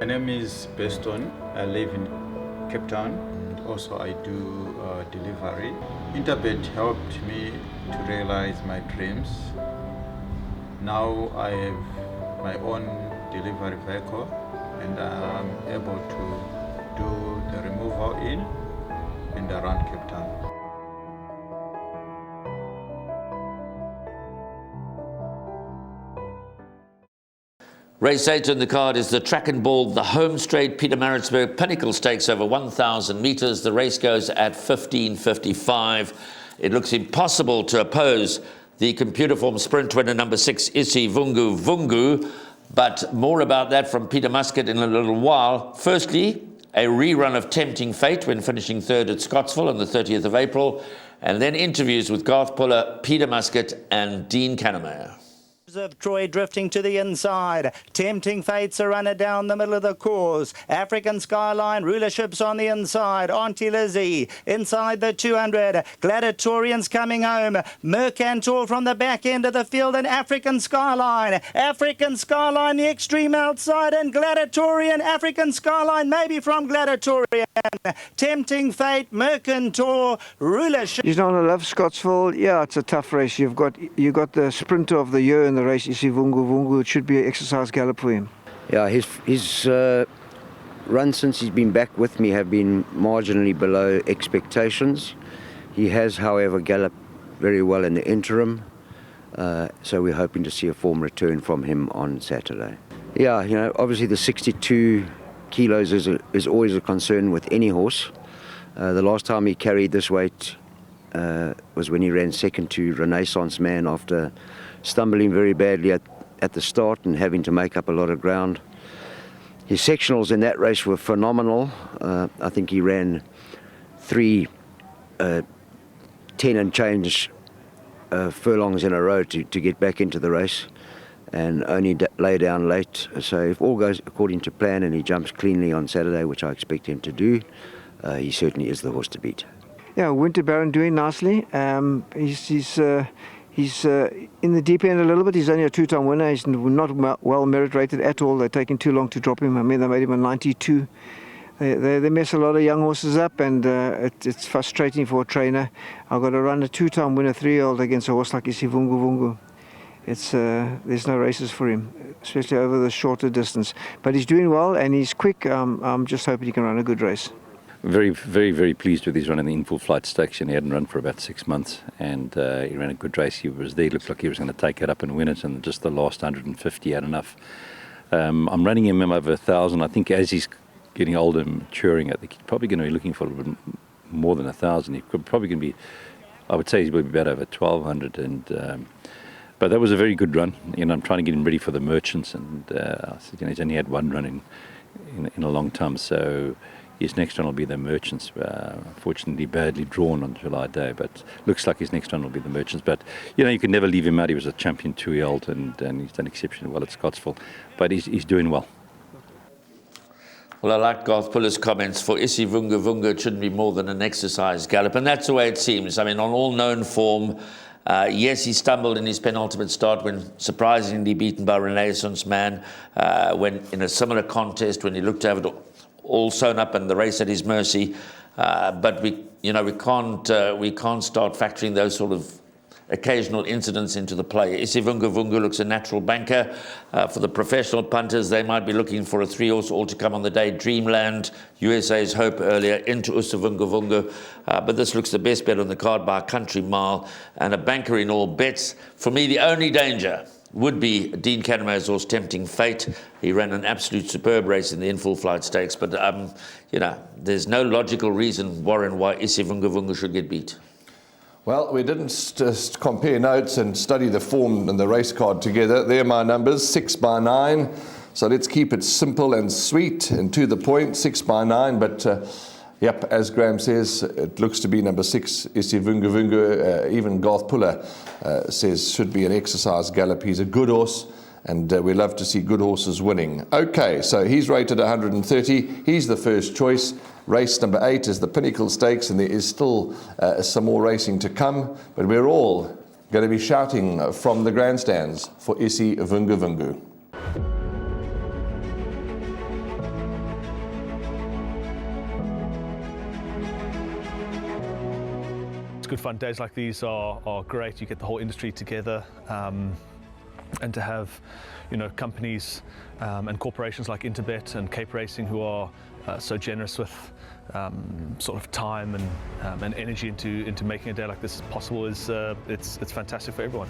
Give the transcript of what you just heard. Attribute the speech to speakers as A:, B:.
A: name is Beston. I live in Cape Town. Also, I do delivery. Interbet helped me to realize my dreams. Now I have my own delivery vehicle and I'm able to do the removal in and around Cape Town.
B: Race 8 on the card is the track and ball, the home straight Pietermaritzburg Pinnacle Stakes over 1,000 metres. The race goes at 15:55. It looks impossible to oppose the computer form sprint winner number 6, isiVungu Vungu. But more about that from Peter Muscat in a little while. Firstly, a rerun of Tempting Fate when finishing third at Scottsville on the 30th of April. And then interviews with Garth Puller, Peter Muscat and Dean Cannemeyer.
C: Of Troy drifting to the inside. Tempting Fate's a runner down the middle of the course. African Skyline, rulerships on the inside. Auntie Lizzie inside the 200. Gladiatorians coming home. Mercantor from the back end of the field and African Skyline. African Skyline, the extreme outside, and Gladiatorian, African Skyline, maybe from Gladiatorian. Tempting Fate, Mercantor, rulership.
D: You don't love Scottsville? Yeah, it's a tough race. You got the sprinter of the year in the race, isiVungu Vungu. It should be an exercise gallop for him.
E: Yeah, his runs since he's been back with me have been marginally below expectations. He has, however, galloped very well in the interim, so we're hoping to see a form return from him on Saturday. Yeah, you know, obviously the 62 kilos is always a concern with any horse. The last time he carried this weight was when he ran second to Renaissance Man after stumbling very badly at the start and having to make up a lot of ground. His sectionals in that race were phenomenal. I think he ran 3 10 and change furlongs in a row to get back into the race, and only lay down late. So if all goes according to plan and he jumps cleanly on Saturday, which I expect him to do, he certainly is the horse to beat.
D: Yeah, Winter Baron doing nicely. He's in the deep end a little bit. He's only a 2-time winner. He's not well merit rated at all. They're taking too long to drop him. I mean, they made him a 92. They mess a lot of young horses up, and it's frustrating for a trainer. I've got to run a 2-time winner 3-year-old against a horse like isiVungu Vungu. There's no races for him, especially over the shorter distance. But he's doing well and he's quick. I'm just hoping he can run a good race.
F: Very, very, very pleased with his run in the in-full flight stakes, and he hadn't run for about 6 months, and he ran a good race. He was there, looked like he was going to take it up and win it, and just the last 150 had enough. I'm running him over 1,000. I think as he's getting older and maturing, I think he's probably going to be looking for a little bit more than 1,000. He's probably going to be, I would say he's going to be about over 1,200, and but that was a very good run. You know, I'm trying to get him ready for the Merchants, and he's only had 1 run in a long time, so his next one will be the Merchants. Unfortunately, badly drawn on July Day, but looks like his next one will be the Merchants. But, you know, you can never leave him out. He was a champion 2-year-old, and he's done exceptionally well at Scottsville. But he's doing well.
B: Well, I like Garth Puller's comments. For isiVungu Vungu, it shouldn't be more than an exercise gallop, and that's the way it seems. I mean, on all known form, yes, he stumbled in his penultimate start when surprisingly beaten by Renaissance Man, when in a similar contest, when he looked to have it all sewn up and the race at his mercy. But we can't start factoring those sort of occasional incidents into the play. isiVungu Vungu looks a natural banker. For the professional punters, they might be looking for a 3-horse all to come on the day. Dreamland, USA's Hope earlier, into isiVungu Vungu. But this looks the best bet on the card by a country mile, and a banker in all bets. For me, the only danger would be Dean Cannemeyer's horse, Tempting Fate. He ran an absolute superb race in the in-full flight stakes, but there's no logical reason, Warren, why isiVungu Vungu should get beat.
G: Well, we didn't just compare notes and study the form and the race card together. They're my numbers, 6 by 9. So let's keep it simple and sweet and to the point, 6 by 9. But yep, as Graham says, it looks to be number 6, isiVungu Vungu. Even Garth Puller says should be an exercise gallop. He's a good horse, and we love to see good horses winning. Okay, so he's rated 130. He's the first choice. Race number 8 is the Pinnacle Stakes, and there is still some more racing to come, but we're all going to be shouting from the grandstands for isiVungu Vungu.
H: it's good fun. Days like these are great. You get the whole industry together, and to have, companies and corporations like Interbet and Cape Racing who are so generous with sort of time and energy into making a day like this possible is it's fantastic for everyone.